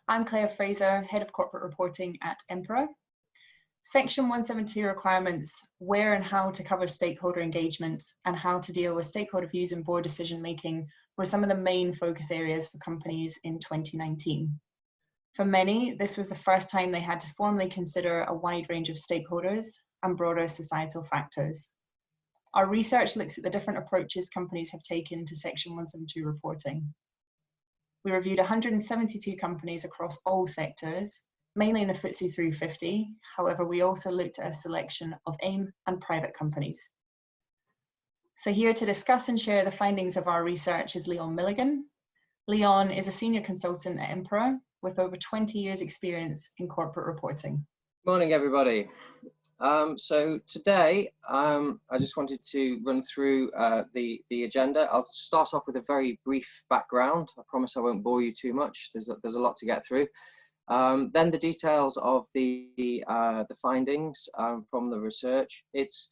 I'm Claire Fraser, Head of Corporate Reporting at Emperor. Section 172 requirements where and how to cover stakeholder engagement and how to deal with stakeholder views and board decision making were some of the main focus areas for companies in 2019. For many, this was the first time they had to formally consider a wide range of stakeholders and broader societal factors. Our research looks at the different approaches companies have taken to Section 172 reporting. We reviewed 172 companies across all sectors, mainly in the FTSE 350. However, we also looked at a selection of AIM and private companies. So here to discuss and share the findings of our research is Leon Milligan. Leon is a senior consultant at Emperor with over 20 years experience in corporate reporting. Morning, everybody. So today, I just wanted to run through the agenda. I'll start off with a very brief background. I promise I won't bore you too much. There's a lot to get through. Then the details of the findings from the research. It's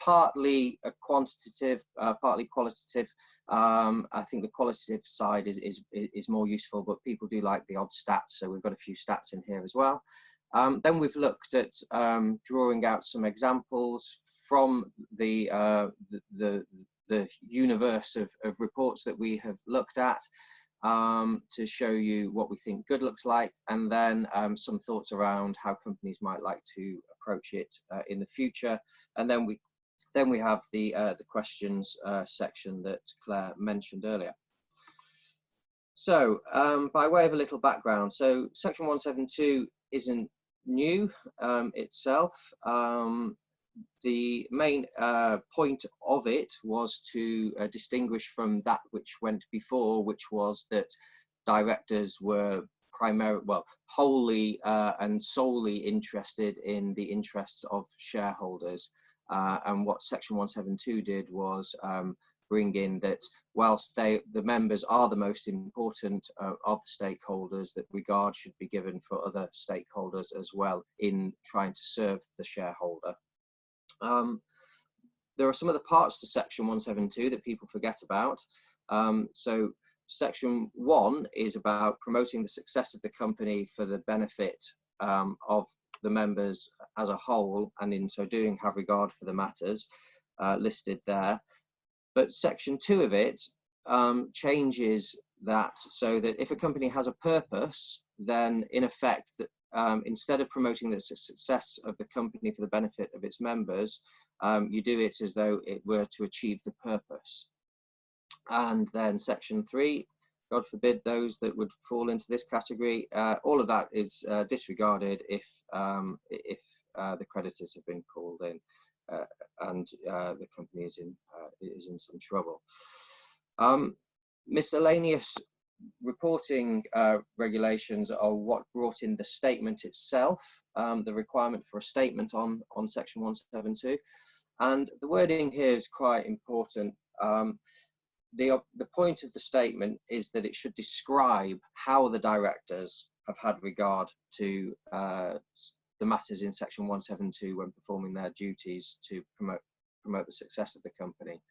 partly quantitative, partly qualitative. I think the qualitative side is more useful, but people do like the odd stats, so we've got a few stats in here as well. Then we've looked at drawing out some examples from the universe of reports that we have looked at to show you what we think good looks like, and then some thoughts around how companies might like to approach it in the future. And then we have the questions section that Claire mentioned earlier. So by way of a little background, so Section 172 isn't new itself. The main point of it was to distinguish from that which went before, which was that directors were wholly and solely interested in the interests of shareholders. And what Section 172 did was bring in that whilst the members are the most important of the stakeholders, that regard should be given for other stakeholders as well in trying to serve the shareholder. There are some other parts to Section 172 that people forget about. So Section 1 is about promoting the success of the company for the benefit of the members as a whole, and in so doing have regard for the matters listed there. But Section 2 of it changes that so that if a company has a purpose, then in effect, instead of promoting the success of the company for the benefit of its members, you do it as though it were to achieve the purpose. And then Section 3, God forbid those that would fall into this category, all of that is disregarded if the creditors have been called in. And the company is in some trouble. Miscellaneous reporting regulations are what brought in the statement itself, the requirement for a statement on Section 172, and the wording here is quite important. The point of the statement is that it should describe how the directors have had regard to the matters in Section 172 when performing their duties to promote the success of the company.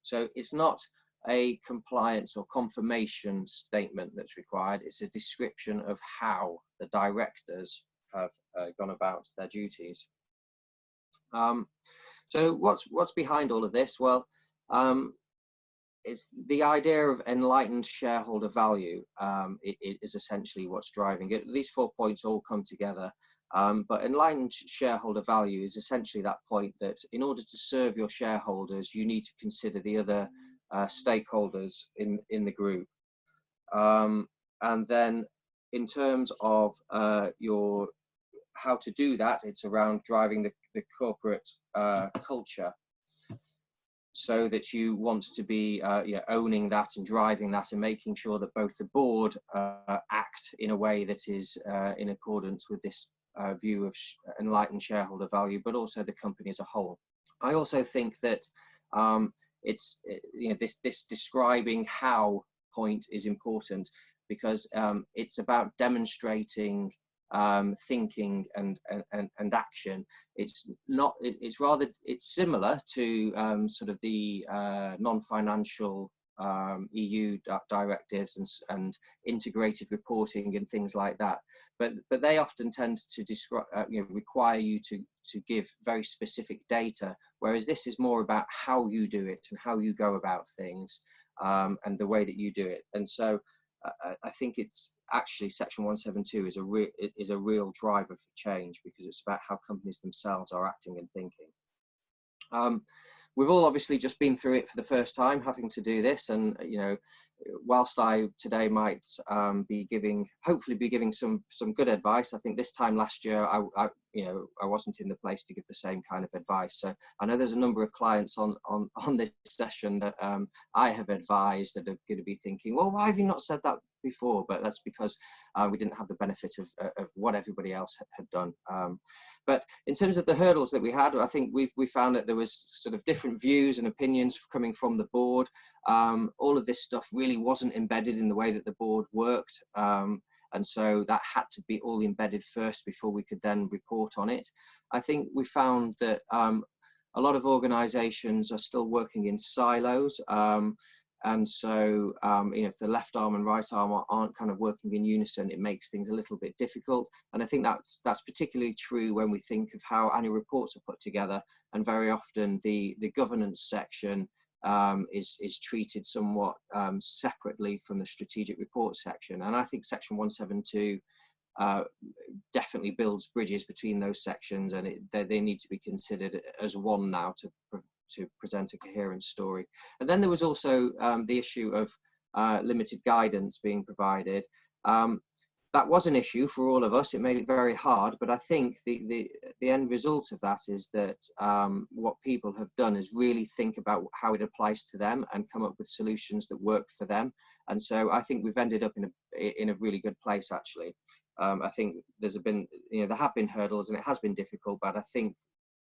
So it's not a compliance or confirmation statement that's required, it's a description of how the directors have gone about their duties. So what's behind all of this? Well, it's the idea of enlightened shareholder value. It is essentially what's driving it. These 4 points all come together. But enlightened shareholder value is essentially that point that in order to serve your shareholders, you need to consider the other stakeholders in the group. And then in terms of how to do that, it's around driving the corporate culture, so that you want to be owning that and driving that and making sure that both the board act in a way that is in accordance with this view of enlightened shareholder value, but also the company as a whole. I also think that it's this describing how point is important, because it's about demonstrating thinking and action. It's similar to sort of the non-financial EU directives and integrated reporting and things like that. But they often tend to describe, require you to give very specific data, whereas this is more about how you do it and how you go about things, and the way that you do it. And so I think it's actually Section 172 is a real driver for change, because it's about how companies themselves are acting and thinking. We've all obviously just been through it for the first time, having to do this, and whilst I today might hopefully be giving some good advice, I think this time last year I wasn't in the place to give the same kind of advice. So I know there's a number of clients on this session that I have advised that are going to be thinking, well, why have you not said that before? But that's because we didn't have the benefit of what everybody else had done. But in terms of the hurdles that we had, I think we found that there was sort of different views and opinions coming from the board. All of this stuff really wasn't embedded in the way that the board worked. And so that had to be all embedded first before we could then report on it. I think we found that a lot of organizations are still working in silos. And so, if the left arm and right arm aren't kind of working in unison, it makes things a little bit difficult. And I think that's particularly true when we think of how annual reports are put together. And very often the governance section is treated somewhat separately from the strategic report section. And I think Section 172 definitely builds bridges between those sections, and they need to be considered as one now to present a coherent story. And then there was also the issue of limited guidance being provided. That was an issue for all of us. It made it very hard, but I think the end result of that is that what people have done is really think about how it applies to them and come up with solutions that work for them. And so I think we've ended up in a really good place, actually. I think there have been hurdles and it has been difficult, but I think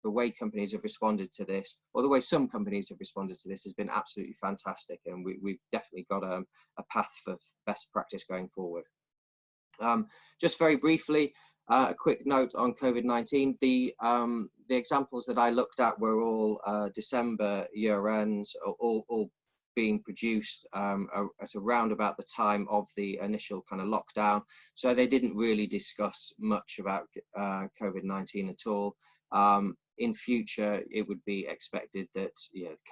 the way companies have responded to this, or the way some companies have responded to this, has been absolutely fantastic. And we've definitely got a path for best practice going forward. Just very briefly, a quick note on COVID-19. The examples that I looked at were all December year ends, all being produced at around about the time of the initial kind of lockdown. So they didn't really discuss much about COVID-19 at all. In future, it would be expected that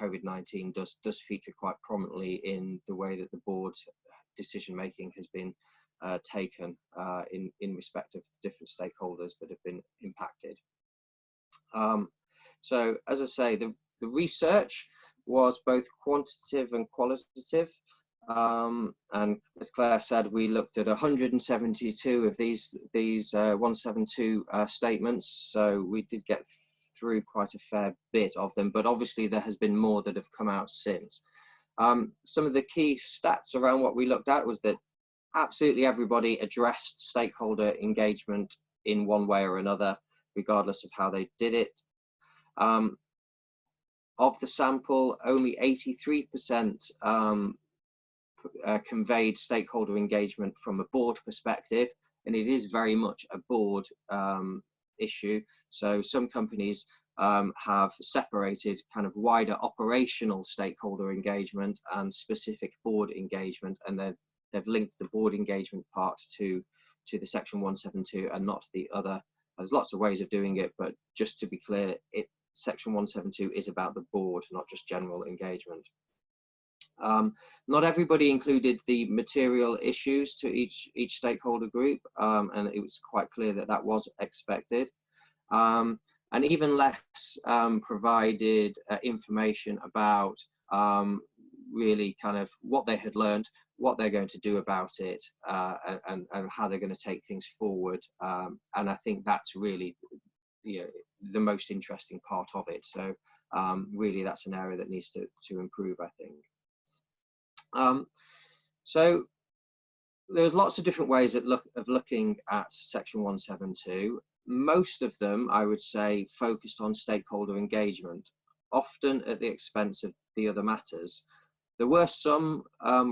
COVID-19 does feature quite prominently in the way that the board's decision making has been taken in respect of different stakeholders that have been impacted. So as I say, the research was both quantitative and qualitative. And as Claire said, we looked at 172 of these 172 statements. So we did get through quite a fair bit of them, but obviously there has been more that have come out since. Some of the key stats around what we looked at was that absolutely everybody addressed stakeholder engagement in one way or another, regardless of how they did it. Of the sample, only 83% conveyed stakeholder engagement from a board perspective, and it is very much a board issue. So some companies have separated kind of wider operational stakeholder engagement and specific board engagement, and they've linked the board engagement part to the Section 172 and not the other. There's lots of ways of doing it, but just to be clear, Section 172 is about the board, not just general engagement. Not everybody included the material issues to each stakeholder group, and it was quite clear that that was expected. And even less provided information about really kind of what they had learned, what they're going to do about it, and how they're going to take things forward. And I think that's really the most interesting part of it. So really that's an area that needs to improve, I think. So there's lots of different ways of looking at Section 172. Most of them, I would say, focused on stakeholder engagement, often at the expense of the other matters. There were some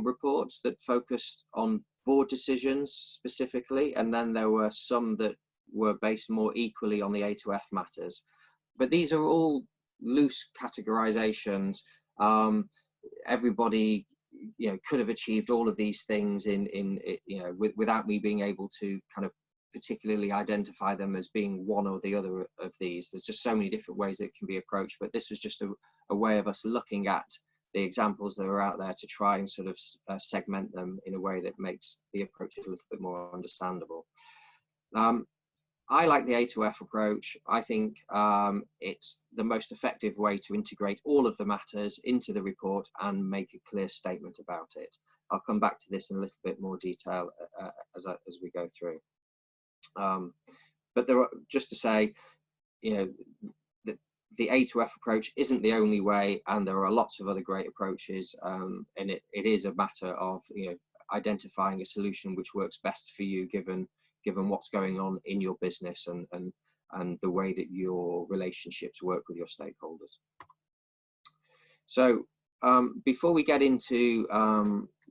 reports that focused on board decisions specifically, and then there were some that were based more equally on the A2F matters. But these are all loose categorizations. Everybody could have achieved all of these things without me being able to kind of particularly identify them as being one or the other of these. There's just so many different ways it can be approached, but this was just a way of us looking at the examples that are out there to try and sort of segment them in a way that makes the approaches a little bit more understandable. I like the A to F approach. I think it's the most effective way to integrate all of the matters into the report and make a clear statement about it. I'll come back to this in a little bit more detail as we go through. But just to say, the A to F approach isn't the only way, and there are lots of other great approaches, and it is a matter of identifying a solution which works best for you given what's going on in your business and the way that your relationships work with your stakeholders. So before we get into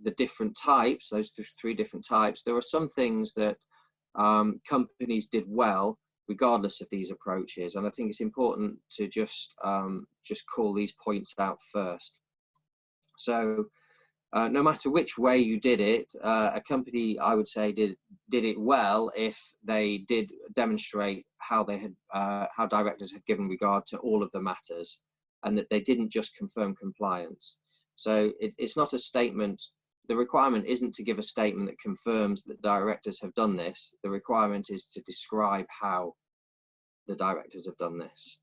the different types, those three different types, there are some things that companies did well regardless of these approaches, and I think it's important to just call these points out first. So no matter which way you did it, a company, I would say, did it well if they did demonstrate how they had how directors had given regard to all of the matters, and that they didn't just confirm compliance. So it's not a statement. The requirement isn't to give a statement that confirms that directors have done this. The requirement is to describe how the directors have done this.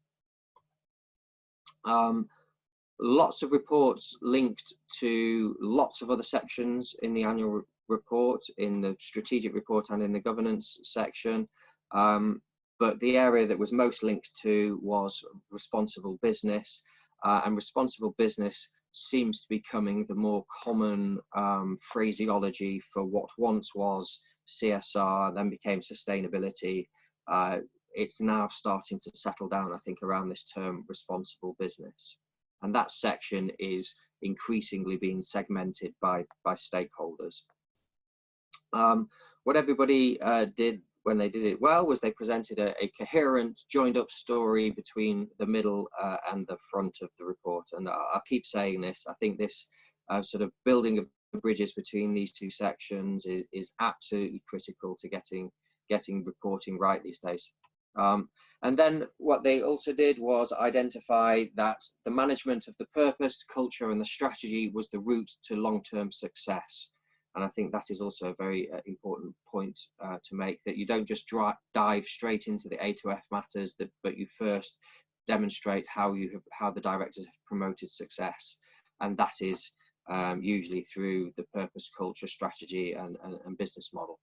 Lots of reports linked to lots of other sections in the annual report, in the strategic report and in the governance section. But the area that was most linked to was responsible business, and responsible business seems to be becoming the more common phraseology for what once was CSR, then became sustainability. It's now starting to settle down, I think, around this term responsible business. And that section is increasingly being segmented by stakeholders. What everybody did when they did it well was they presented a coherent, joined up story between the middle and the front of the report. And I'll keep saying this. I think this sort of building of the bridges between these two sections is absolutely critical to getting reporting right these days. And then what they also did was identify that the management of the purpose, culture, and the strategy was the route to long-term success. And I think that is also a very important point to make, that you don't just dive straight into the A to F matters, but you first demonstrate how the directors have promoted success. And that is usually through the purpose, culture, strategy, and business model.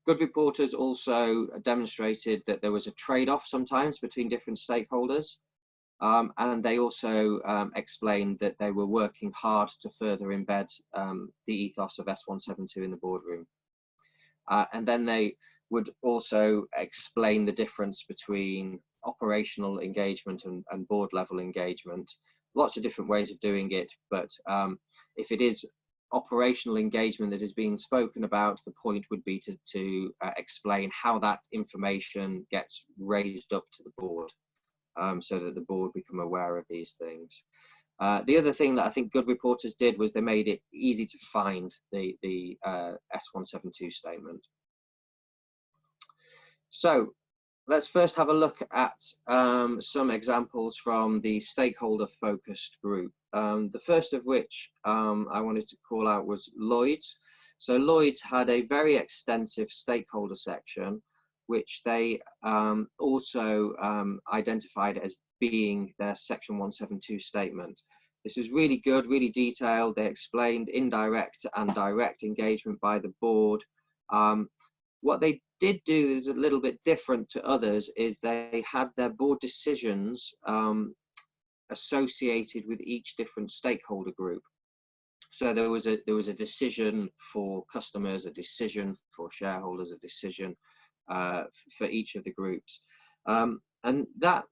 Good reporters also demonstrated that there was a trade-off sometimes between different stakeholders, and they also explained that they were working hard to further embed the ethos of S172 in the boardroom. And then they would also explain the difference between operational engagement and board level engagement. Lots of different ways of doing it, but if it is operational engagement that is being spoken about, the point would be to explain how that information gets raised up to the board, so that the board become aware of these things. The other thing that I think good reporters did was they made it easy to find the S172 statement. So let's first have a look at some examples from the stakeholder focused group. The first of which I wanted to call out was Lloyd's. So Lloyd's had a very extensive stakeholder section, which they also identified as being their Section 172 statement. This is really good, really detailed. They explained indirect and direct engagement by the board. What they did do is a little bit different to others, is they had their board decisions associated with each different stakeholder group. So there was a decision for customers, a decision for shareholders, a decision for each of the groups, and that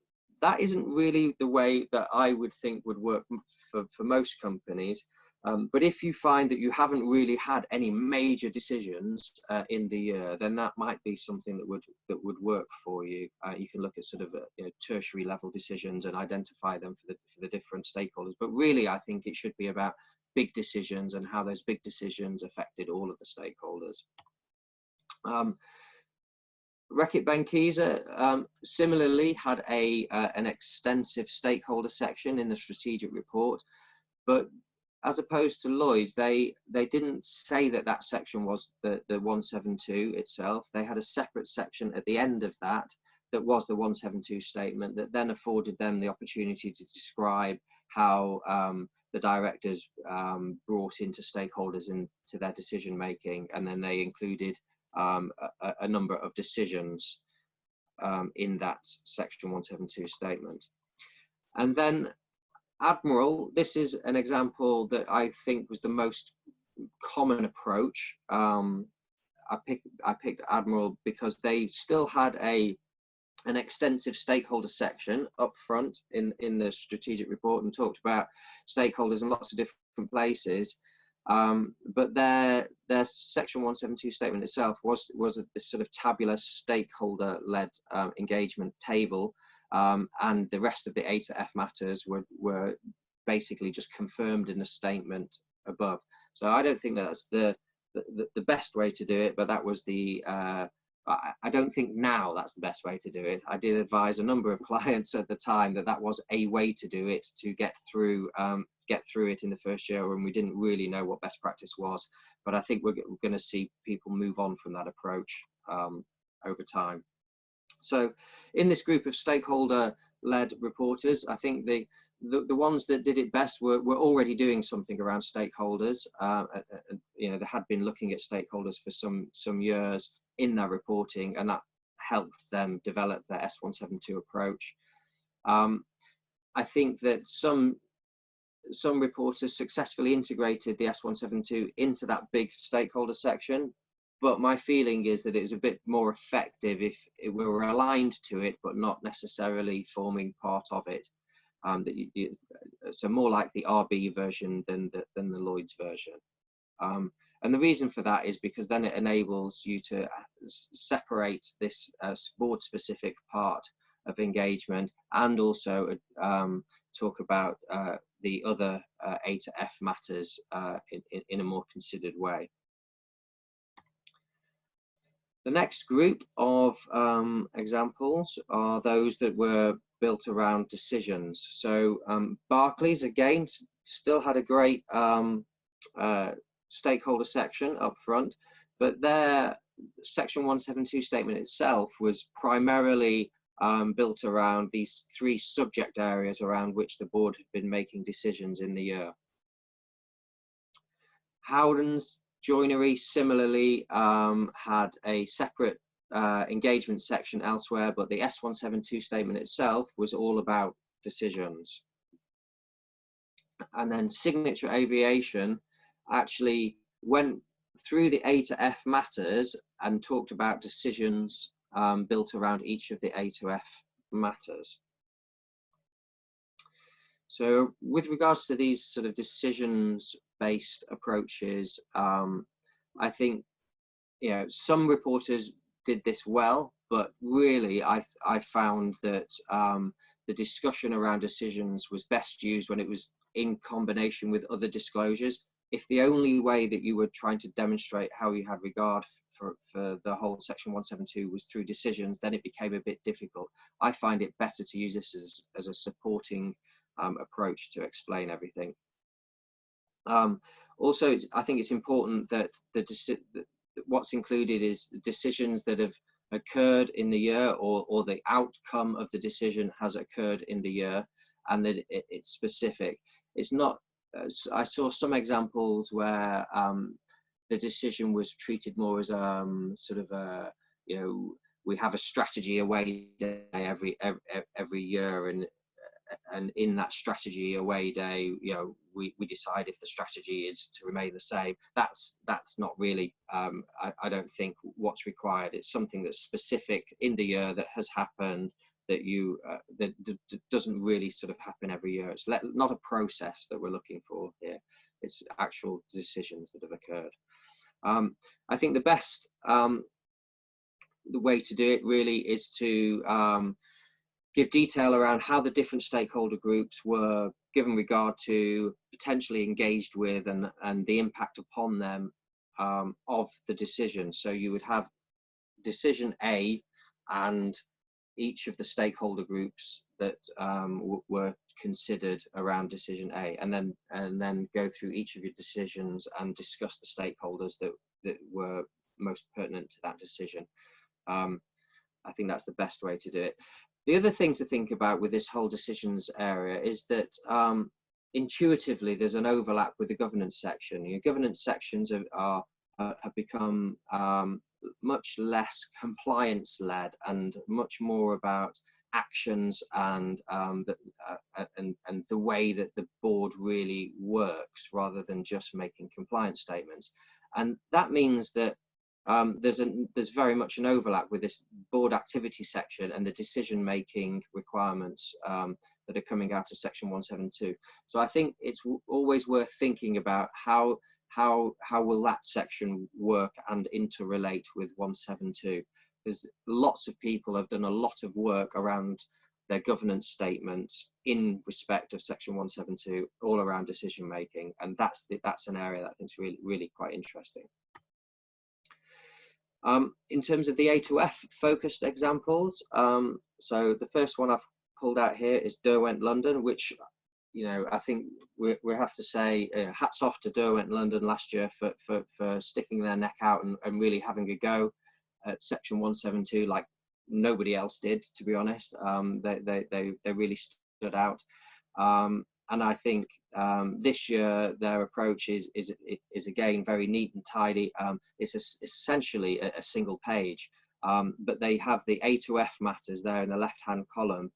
isn't really the way that I would think would work for most companies. But if you find that you haven't really had any major decisions in the year, then that might be something that would work for you. You can look at sort of tertiary level decisions and identify them for the different stakeholders. But really, I think it should be about big decisions and how those big decisions affected all of the stakeholders. Reckitt Benckiser similarly had an extensive stakeholder section in the strategic report, but as opposed to Lloyd's, they didn't say that section was the 172 itself. They had a separate section at the end of that was the 172 statement that then afforded them the opportunity to describe how the directors brought into stakeholders into their decision making, and then they included a number of decisions in that section 172 statement. And then Admiral, this is an example that I think was the most common approach. I picked Admiral because they still had an extensive stakeholder section up front in the strategic report and talked about stakeholders in lots of different places. But their section 172 statement itself was this sort of tabular stakeholder-led engagement table. And the rest of the A to F matters were basically just confirmed in a statement above. So I don't think that's the best way to do it, but that was I don't think now that's the best way to do it. I did advise a number of clients at the time that was a way to do it, to get through it in the first year when we didn't really know what best practice was. But I think we're going to see people move on from that approach over time. So in this group of stakeholder-led reporters, I think the ones that did it best were already doing something around stakeholders. They had been looking at stakeholders for some years in their reporting, and that helped them develop their S172 approach. I think that some reporters successfully integrated the S172 into that big stakeholder section. But my feeling is that it's a bit more effective if we were aligned to it, but not necessarily forming part of it. So more like the RB version than the Lloyd's version. And the reason for that is because then it enables you to separate this board-specific part of engagement and also talk about the other A to F matters in a more considered way. The next group of examples are those that were built around decisions. So Barclays, again, still had a great stakeholder section up front, but their section 172 statement itself was primarily built around these three subject areas around which the board had been making decisions in the year. Howden's Joinery similarly had a separate engagement section elsewhere, but the S172 statement itself was all about decisions. And then Signature Aviation actually went through the A to F matters and talked about decisions built around each of the A to F matters. So with regards to these sort of decisions-based approaches, I think some reporters did this well, but really I found that the discussion around decisions was best used when it was in combination with other disclosures. If the only way that you were trying to demonstrate how you had regard for the whole section 172 was through decisions, then it became a bit difficult. I find it better to use this as a supporting approach to explain everything. Also, I think it's important that what's included is decisions that have occurred in the year, or the outcome of the decision has occurred in the year, and that it's specific. It's not. I saw some examples where the decision was treated more as sort of a, we have a strategy away day every year, and in that strategy away day, we decide if the strategy is to remain the same. That's not really, I don't think, what's required. It's something that's specific in the year that has happened, that you that doesn't really sort of happen every year. It's not a process that we're looking for here. It's actual decisions that have occurred. I think the best the way to do it really is to give detail around how the different stakeholder groups were given regard to, potentially engaged with, and the impact upon them of the decision. So you would have decision A and each of the stakeholder groups that were considered around decision A, and then go through each of your decisions and discuss the stakeholders that were most pertinent to that decision. I think that's the best way to do it. The other thing to think about with this whole decisions area is that intuitively there's an overlap with the governance section. Your governance sections have become much less compliance led and much more about actions and the way that the board really works, rather than just making compliance statements. And that means that there's very much an overlap with this board activity section and the decision making requirements that are coming out of section 172. So I think it's always worth thinking about how will that section work and interrelate with 172, because lots of people have done a lot of work around their governance statements in respect of section 172, all around decision making, and that's an area that I think is really quite interesting. In terms of the A to F focused examples, so the first one I've pulled out here is Derwent London, which, you know, I think we have to say hats off to Derwent London last year for sticking their neck out and really having a go at section 172 like nobody else did, to be honest. They really stood out. And I think this year their approach is again very neat and tidy. It's essentially a single page, but they have the A to F matters there in the left-hand column,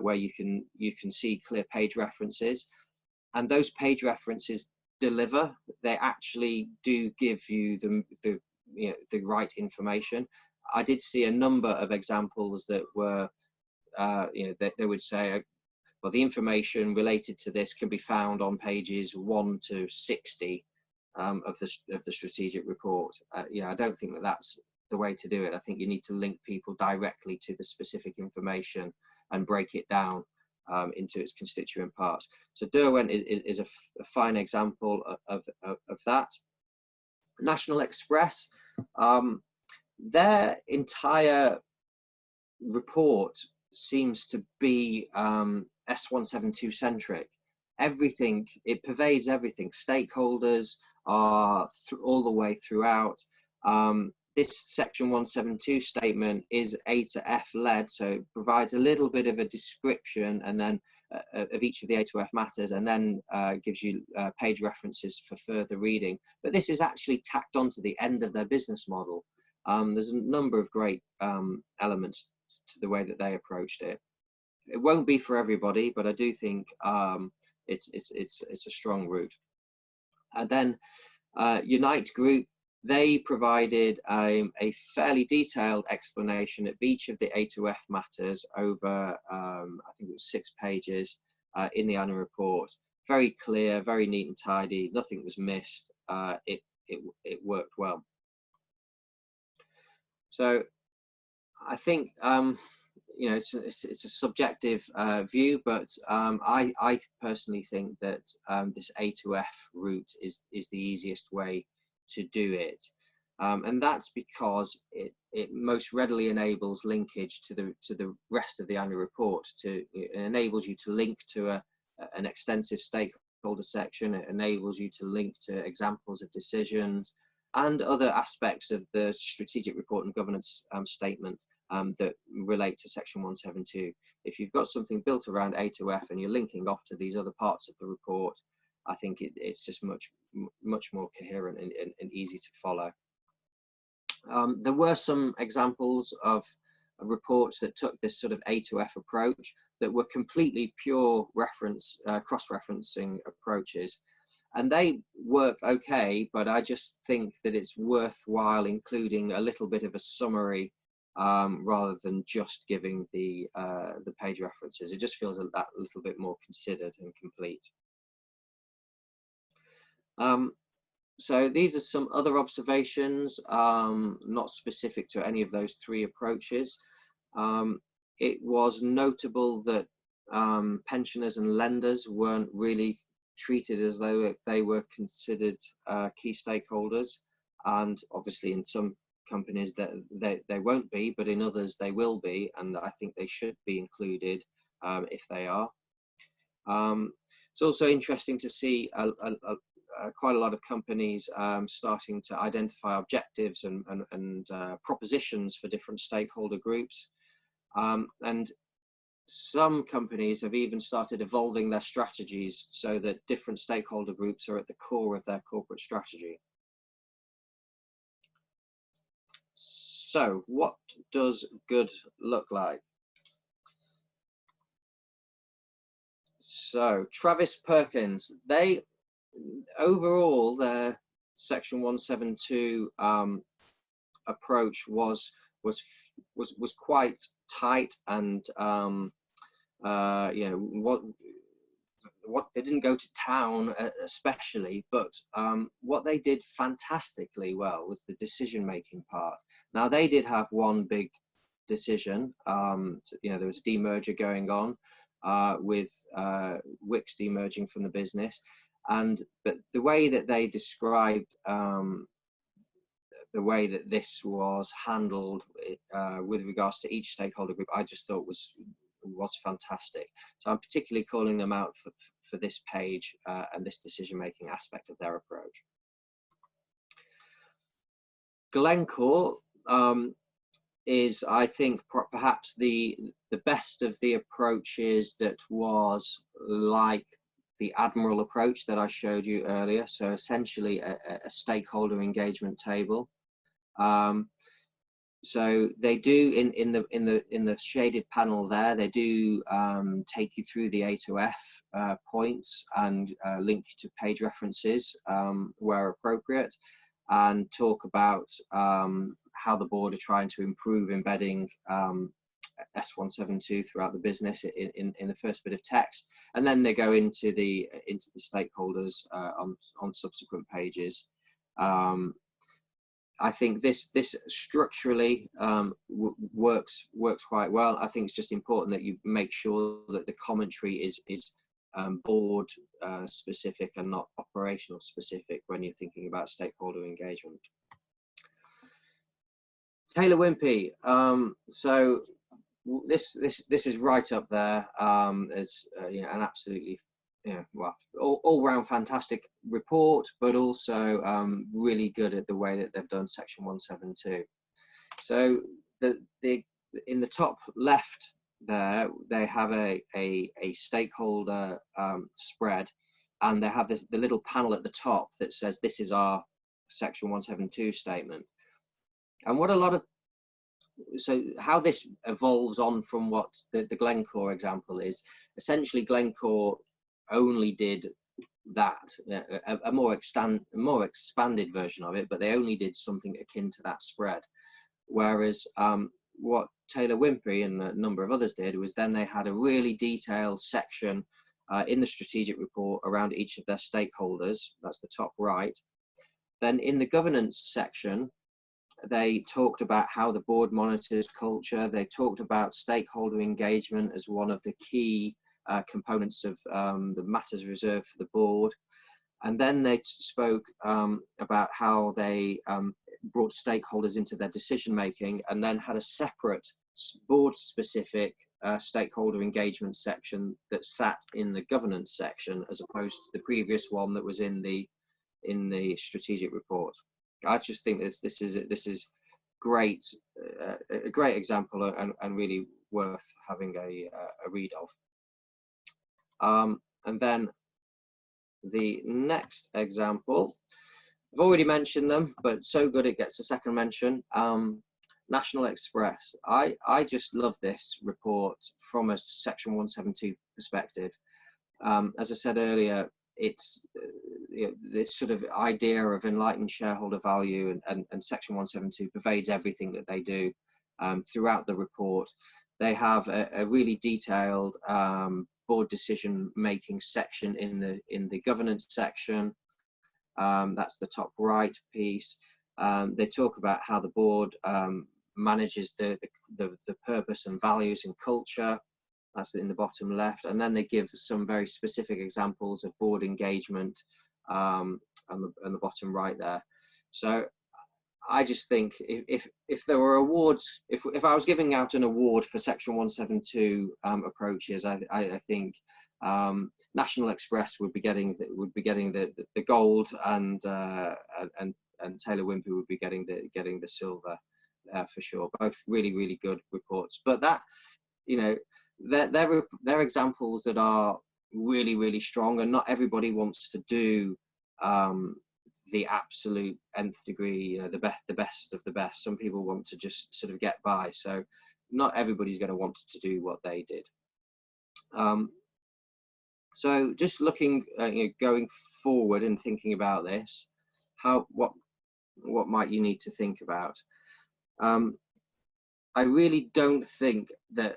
where you can see clear page references, and those page references deliver. They actually do give you the right information. I did see a number of examples that were, they would say, well, the information related to this can be found on pages 1 to 60 of the strategic report. I don't think that that's the way to do it. I think you need to link people directly to the specific information and break it down into its constituent parts. So Derwent is a fine example of that. National Express, their entire report seems to be S172 centric. Everything, it pervades everything. Stakeholders are all the way throughout. This section 172 statement is A to F led, so it provides a little bit of a description and then of each of the A to F matters, and then gives you page references for further reading. But this is actually tacked onto the end of their business model. There's a number of great elements to the way that they approached it. It won't be for everybody, but I do think it's a strong route. And then Unite Group, they provided a fairly detailed explanation of each of the A to F matters over, I think it was 6 pages in the annual report. Very clear, very neat and tidy. Nothing was missed. It worked well. So I think it's a subjective view, but I personally think that this A to F route is the easiest way to do it, and that's because it most readily enables linkage to the rest of the annual report. It enables you to link to an extensive stakeholder section. It enables you to link to examples of decisions and other aspects of the strategic report and governance statement that relate to section 172. If you've got something built around A to F and you're linking off to these other parts of the report, I think it's just much more coherent and easy to follow. There were some examples of reports that took this sort of A to F approach that were completely pure reference, cross-referencing approaches. And they work okay, but I just think that it's worthwhile including a little bit of a summary rather than just giving the page references. It just feels that little bit more considered and complete. So these are some other observations, not specific to any of those three approaches. It was notable that pensioners and lenders weren't really treated as though they were considered key stakeholders, and obviously in some companies that they won't be, but in others they will be, and I think they should be included if they are. It's also interesting to see quite a lot of companies starting to identify objectives and propositions for different stakeholder groups. And some companies have even started evolving their strategies so that different stakeholder groups are at the core of their corporate strategy. So what does good look like? So Travis Perkins, overall their Section 172 approach was quite tight, and you know, what they didn't go to town especially, but what they did fantastically well was the decision-making part. Now they did have one big decision. You know, there was a demerger going on with Wix demerging from the business, but the way that they described the way that this was handled with regards to each stakeholder group, I just thought was fantastic. So I'm particularly calling them out for this page and this decision-making aspect of their approach. Glencore is, I think, perhaps the best of the approaches that was like the Admiral approach that I showed you earlier. So essentially a stakeholder engagement table. So they do in the shaded panel there, they do take you through the A2F points and link you to page references where appropriate, and talk about how the board are trying to improve embedding S172 throughout the business in the first bit of text, and then they go into the stakeholders on subsequent pages. I think this structurally works quite well. I think it's just important that you make sure that the commentary is board specific and not operational specific when you're thinking about stakeholder engagement. Taylor Wimpey. So this is right up there as you know, an absolutely, you know, well, all-round fantastic report, but also really good at the way that they've done Section 172. So in the top left there, they have a stakeholder spread, and they have the little panel at the top that says this is our Section 172 statement. And what a lot of, so how this evolves on from what the Glencore example is, essentially Glencore only did that, a more expanded version of it, but they only did something akin to that spread. Whereas what Taylor Wimpey and a number of others did was then they had a really detailed section in the strategic report around each of their stakeholders. That's the top right. Then in the governance section, they talked about how the board monitors culture. They talked about stakeholder engagement as one of the key components of the matters reserved for the board. And then they spoke about how they brought stakeholders into their decision making, and then had a separate board specific stakeholder engagement section that sat in the governance section, as opposed to the previous one that was in the strategic report. I just think this is great, a great example, and really worth having a read of. And then the next example, I've already mentioned them, but so good it gets a second mention. National Express. I just love this report from a Section 172 perspective. As I said earlier, it's this sort of idea of enlightened shareholder value, and Section 172 pervades everything that they do. throughout the report. They have a really detailed board decision making section in the governance section. That's the top right piece. They talk about how the board manages the purpose and values and culture. That's in the bottom left. And then they give some very specific examples of board engagement on the bottom right there. So I just think if there were awards, if I was giving out an award for Section 172 approaches, I think National Express would be getting the gold, and Taylor Wimpey would be getting the silver for sure. Both really good reports. But that, you know, they're examples that are really strong, and not everybody wants to do the absolute nth degree, you know, the best of the best. Some people want to just sort of get by, so not everybody's going to want to do what they did. So just looking, you know, going forward and thinking about this, what might you need to think about? I really don't think that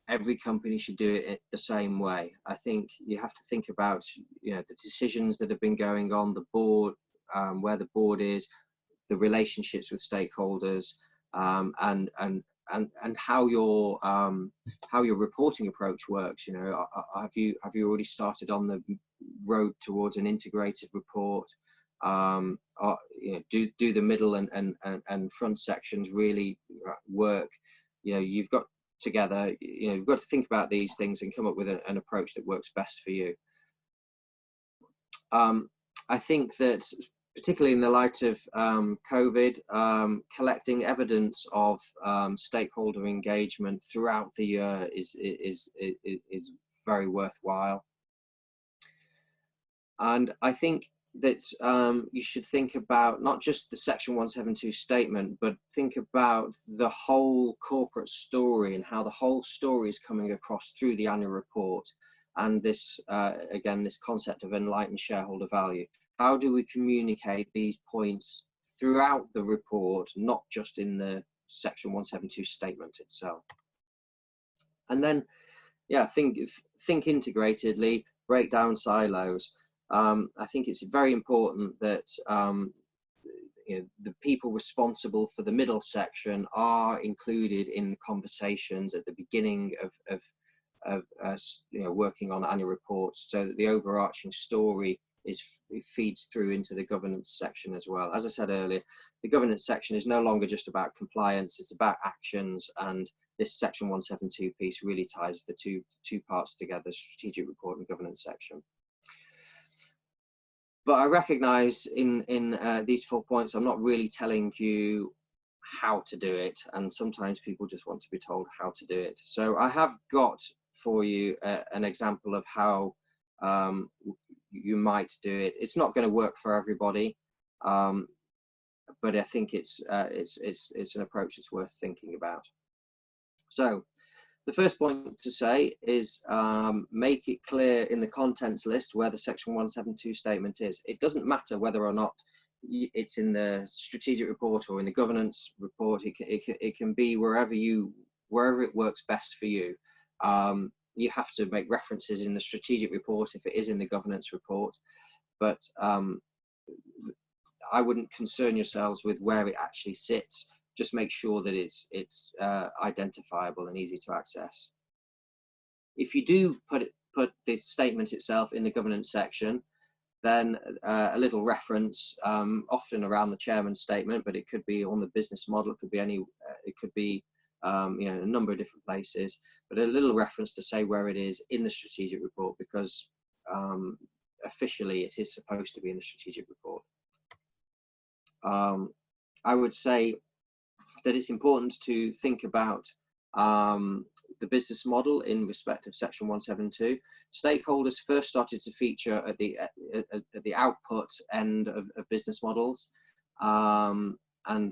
every company should do it the same way. I think you have to think about, you know, the decisions that have been going on, the board, where the board is, the relationships with stakeholders, and how your reporting approach works. You know, have you already started on the road towards an integrated report? Or, you know, do the middle and front sections really work? You know, you've got together, you know, you've got to think about these things and come up with an approach that works best for you. I think that particularly in the light of COVID, collecting evidence of stakeholder engagement throughout the year is very worthwhile. And I think that you should think about not just the Section 172 statement, but think about the whole corporate story and how the whole story is coming across through the annual report. And this, again, this concept of enlightened shareholder value. How do we communicate these points throughout the report, not just in the Section 172 statement itself? And then, yeah, think integratedly, break down silos. I think it's very important that you know, the people responsible for the middle section are included in conversations at the beginning of you know, working on annual reports, so that the overarching story feeds through into the governance section as well. As I said earlier, the governance section is no longer just about compliance; it's about actions, and this Section 172 piece really ties the two parts together: strategic report and governance section. But I recognise in these 4 points, I'm not really telling you how to do it, and sometimes people just want to be told how to do it. So I have got for you an example of how you might do it. It's not going to work for everybody, but I think it's an approach that's worth thinking about. So the first point to say is make it clear in the contents list where the Section 172 statement is. It doesn't matter whether or not it's in the strategic report or in the governance report. It can be wherever it works best for you. You have to make references in the strategic report if it is in the governance report, but I wouldn't concern yourselves with where it actually sits. Just make sure that it's identifiable and easy to access. If you do put the statement itself in the governance section, then a little reference, often around the chairman's statement, but it could be on the business model. It could be it could be you know, a number of different places, but a little reference to say where it is in the strategic report, because officially it is supposed to be in the strategic report. I would say that it's important to think about the business model in respect of Section 172. Stakeholders first started to feature at the output end of business models, and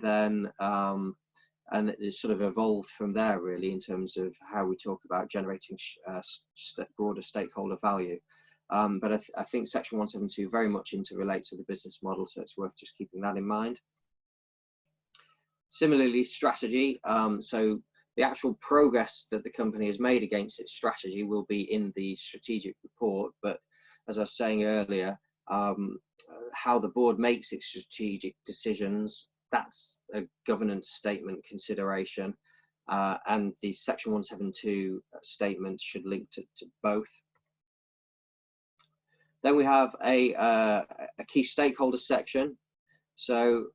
then and it's sort of evolved from there, really, in terms of how we talk about generating broader stakeholder value. But I think Section 172 very much interrelates with the business model, so it's worth just keeping that in mind. Similarly, strategy. So the actual progress that the company has made against its strategy will be in the strategic report. But as I was saying earlier, how the board makes its strategic decisions, that's a governance statement consideration. And the Section 172 statement should link to both. Then we have a key stakeholder section. So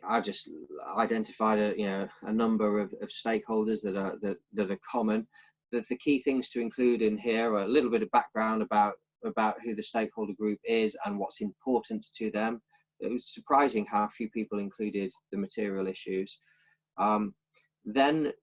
I just identified a number of stakeholders that are common. The key things to include in here are a little bit of background about who the stakeholder group is and what's important to them. It was surprising how few people included the material issues. Then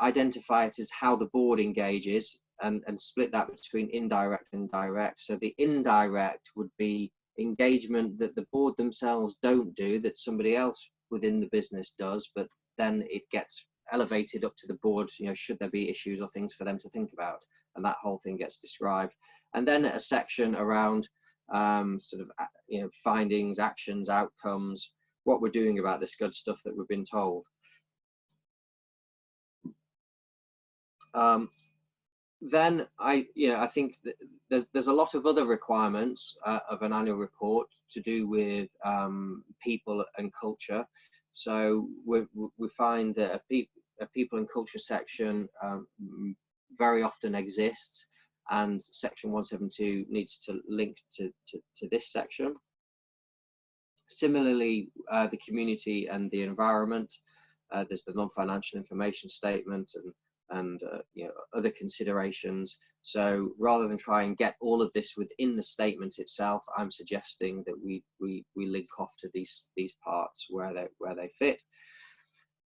identify it as how the board engages and split that between indirect and direct. So the indirect would be engagement that the board themselves don't do, that somebody else within the business does, but then it gets elevated up to the board, should there be issues or things for them to think about, and that whole thing gets described. And then a section around findings, actions, outcomes, what we're doing about this good stuff that we've been told. Then I think that there's a lot of other requirements of an annual report to do with people and culture. So we find that a people and culture section very often exists, and Section 172 needs to link to this section. Similarly, the community and the environment. There's the non-financial information statement and other considerations. So rather than try and get all of this within the statement itself, I'm suggesting that we link off to these parts where they fit.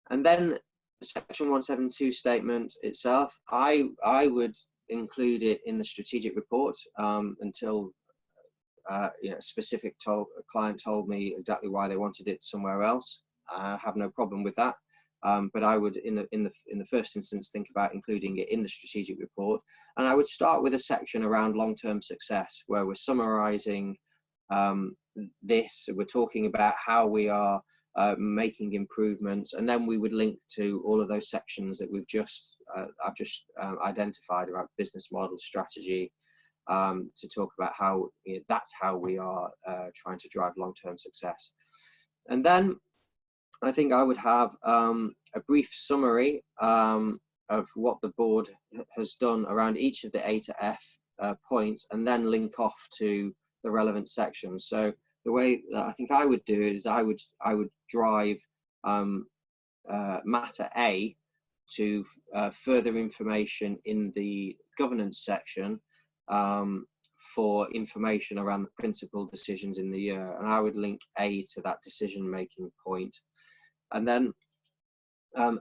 And then Section 172 statement itself, I would include it in the strategic report until a specific client told me exactly why they wanted it somewhere else. I have no problem with that. But I would, in the first instance, think about including it in the strategic report. And I would start with a section around long-term success, where we're summarising this. We're talking about how we are making improvements, and then we would link to all of those sections that I've just identified about business model, strategy, to talk about how that's how we are trying to drive long-term success. And then I think I would have a brief summary of what the board has done around each of the A to F points, and then link off to the relevant sections. So the way that I think I would do it is I would drive matter A to further information in the governance section for information around the principal decisions in the year, and I would link A to that decision-making point. And then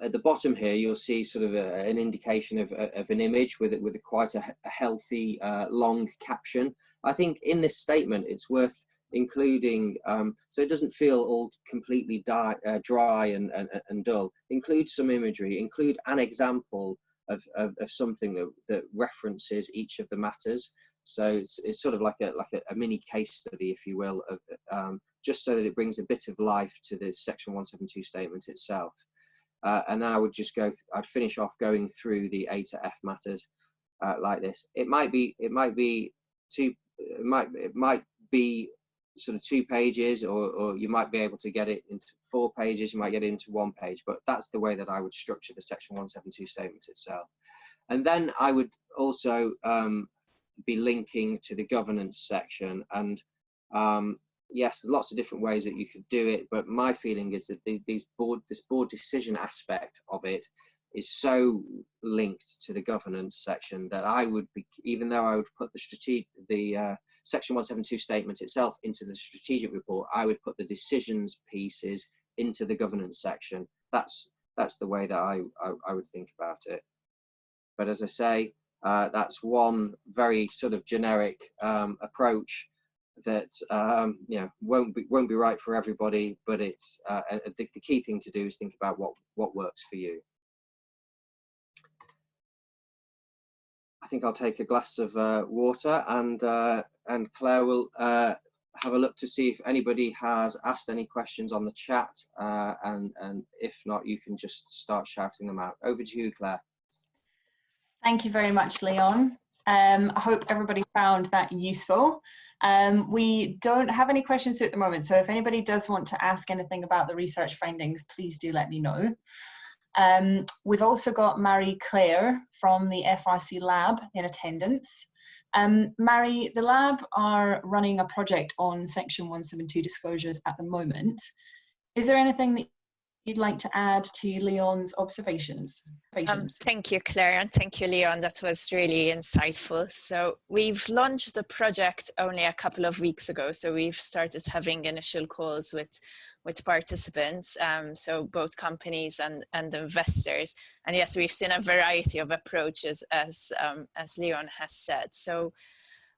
at the bottom here, you'll see sort of an indication of an image with quite a healthy long caption. I think in this statement, it's worth including, so it doesn't feel all completely dry and dull. Include some imagery, include an example of something that references each of the matters. So it's sort of like a mini case study, if you will, of just so that it brings a bit of life to the Section 172 statement itself. And I would just I'd finish off going through the A to F matters like this. It might be sort of 2 pages, or you might be able to get it into 4 pages. You might get it into 1 page, but that's the way that I would structure the Section 172 statement itself. And then I would also be linking to the governance section, and yes, lots of different ways that you could do it, but my feeling is that this board decision aspect of it is so linked to the governance section that I would be, even though I would put the Section 172 statement itself into the strategic report, I would put the decisions pieces into the governance section. That's the way that I would think about it. But as I say, that's one very sort of generic approach that won't be right for everybody, but it's the key thing to do is think about what works for you. I think I'll take a glass of water, and Claire will have a look to see if anybody has asked any questions on the chat, and if not, you can just start shouting them out. Over to you, Claire. Thank you very much, Leon. I hope everybody found that useful. We don't have any questions at the moment, so if anybody does want to ask anything about the research findings, please do let me know. We've also got Marie-Claire from the FRC lab in attendance. Marie, the lab are running a project on Section 172 disclosures at the moment. Is there anything that you'd like to add to Leon's observations? Thank you, Claire, and thank you, Leon. That was really insightful. So we've launched the project only a couple of weeks ago. So we've started having initial calls with participants, so both companies and investors. And yes, we've seen a variety of approaches, as Leon has said. So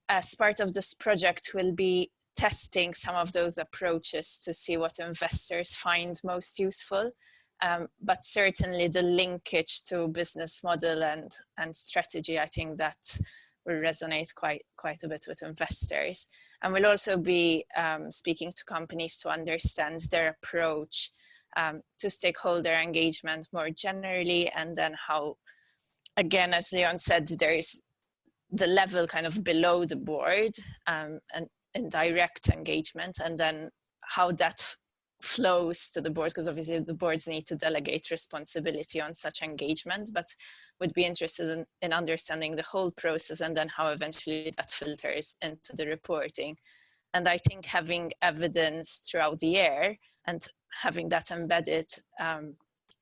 as part of this project, we'll be testing some of those approaches to see what investors find most useful. But certainly the linkage to business model and strategy, I think that will resonate quite a bit with investors. And we'll also be speaking to companies to understand their approach to stakeholder engagement more generally, and then how, again, as Leon said, there is the level kind of below the board and direct engagement, and then how that flows to the board, because obviously the boards need to delegate responsibility on such engagement, but would be interested in understanding the whole process and then how eventually that filters into the reporting. And I think having evidence throughout the year and having that embedded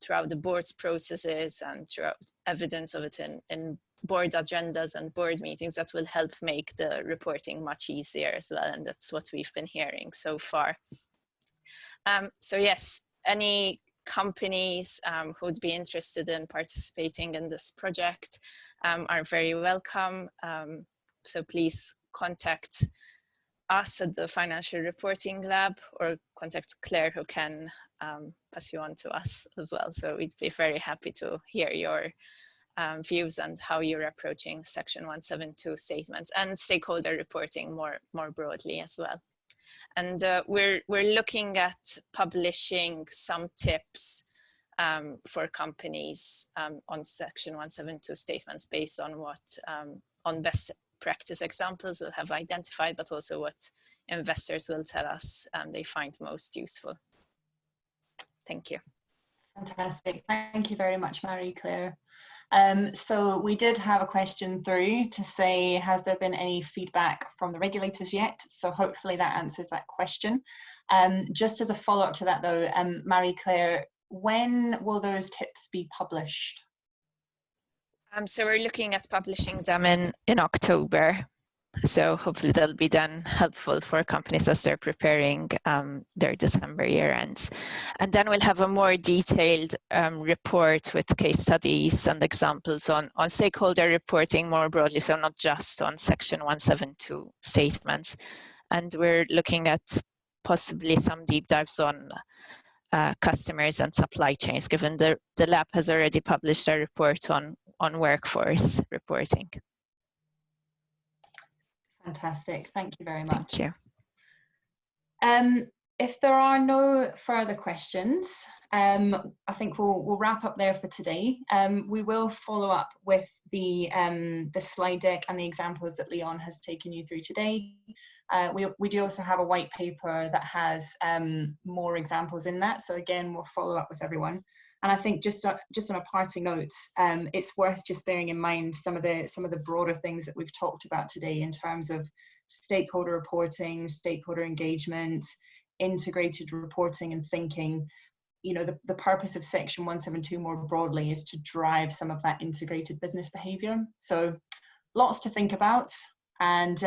throughout the board's processes and throughout evidence of it in board agendas and board meetings, that will help make the reporting much easier as well. And that's what we've been hearing so far. So yes, any companies who would be interested in participating in this project are very welcome. So please contact us at the Financial Reporting Lab, or contact Claire, who can pass you on to us as well. So we'd be very happy to hear your views and how you're approaching Section 172 statements and stakeholder reporting more broadly as well. And we're looking at publishing some tips for companies on Section 172 statements based on what on best practice examples we'll have identified, but also what investors will tell us they find most useful. Thank you. Fantastic. Thank you very much, Marie-Claire. So we did have a question through to say, has there been any feedback from the regulators yet? So hopefully that answers that question. Just as a follow-up to that though, Marie-Claire, when will those tips be published? So we're looking at publishing them in October. So hopefully that'll be then helpful for companies as they're preparing their December year ends. And then we'll have a more detailed report with case studies and examples on stakeholder reporting more broadly, so not just on Section 172 statements. And we're looking at possibly some deep dives on customers and supply chains, given the lab has already published a report on workforce reporting. Fantastic. Thank you very much. Thank you. If there are no further questions, I think we'll wrap up there for today. We will follow up with the slide deck and the examples that Leon has taken you through today. We do also have a white paper that has more examples in that. So again, we'll follow up with everyone. And I think just on a parting note, it's worth just bearing in mind some of the broader things that we've talked about today in terms of stakeholder reporting, stakeholder engagement, integrated reporting and thinking. You know, the purpose of Section 172 more broadly is to drive some of that integrated business behaviour. So lots to think about. And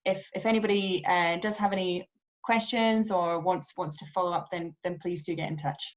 if anybody does have any questions or wants to follow up, then please do get in touch.